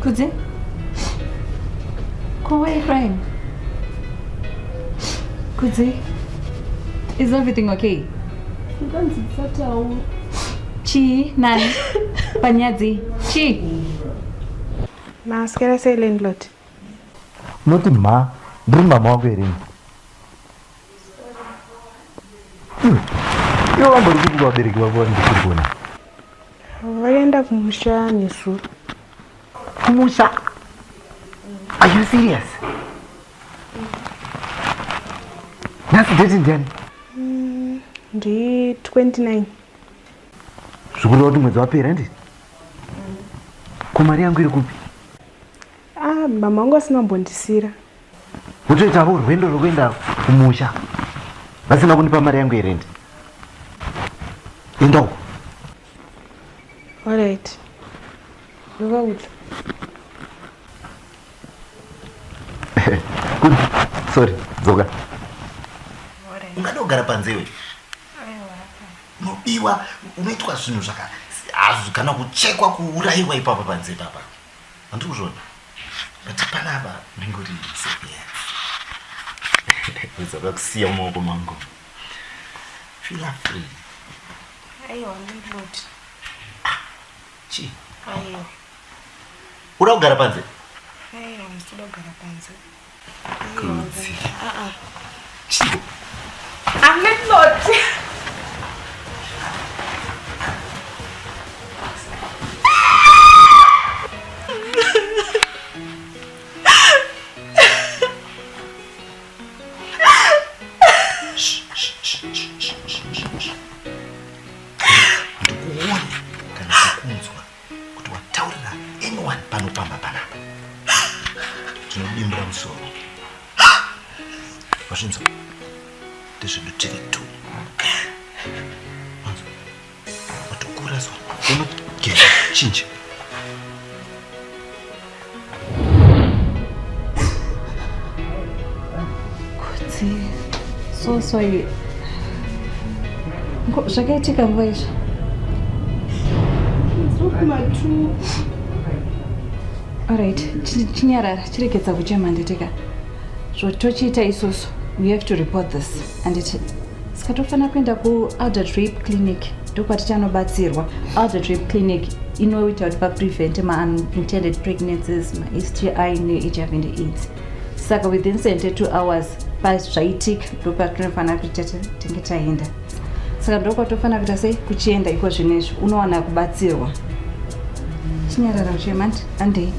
Kudzi? Why are you crying? Kudzi? Is everything okay? You can't sit down. Chi, Nani, Panyazi, Chi. Ma, can I say landlord? Not ma, bring my mom in. You are going to go to the Gabon. I end up Musha Nisu. Musha? Are you serious? That's dating then. The 29. So what do you do parent? Kumari yangu iri kupi? Mama wangu asina mbondisira. Utoita urwendo rwekuenda kumusha. Vasina kunipa mari yangu yerent. Enda uko. All right. Look out. Good. Sorry, Zoga. Ungadogara panze wewe. Mubiwa unoitwa zvinhu zvaka azvikana kuchekwa kuuraiwa ipapa panze papa. Andikuzvona. But panapa ndingoti yes. Uzoda kusiya maoko mangu. Feel free. Aiwa, landlord. Chi? Aiwa. Ura kugara panze? Aiwa, ndinoda kugara panze. Kunzi. Chi? I'm landlord. Ndikuone kana kukunzwa kuti wataurira anyone panopamba panapa. Tinodimbira musoro. Wazvinzwa? Ndezvedu tiri tu. Watokura zwa. Unogeza chinji. Kudzi. So sorry. Zvakaitika nguva izvo. It's not my true. Alright, chinyarara, chirekedza kuchema nditeka. Zvotochiita isusu, we have to report this. Anditi, saka tofana kuenda ku-Alder Rape Clinic. Ndokwatichanobatsirwa. Alder Rape Clinic inoita kuti paprevent ma-unintended pregnancies, ma-STI ne-HIV and AIDS. Saka within 72 hours, zvaitika ndokwatinofanira kuti tinge taenda. Saka ndokwatofana kuita sei kuchienda iko zvinezvi unowana kubatsirwa. Chinyarara uchema andei.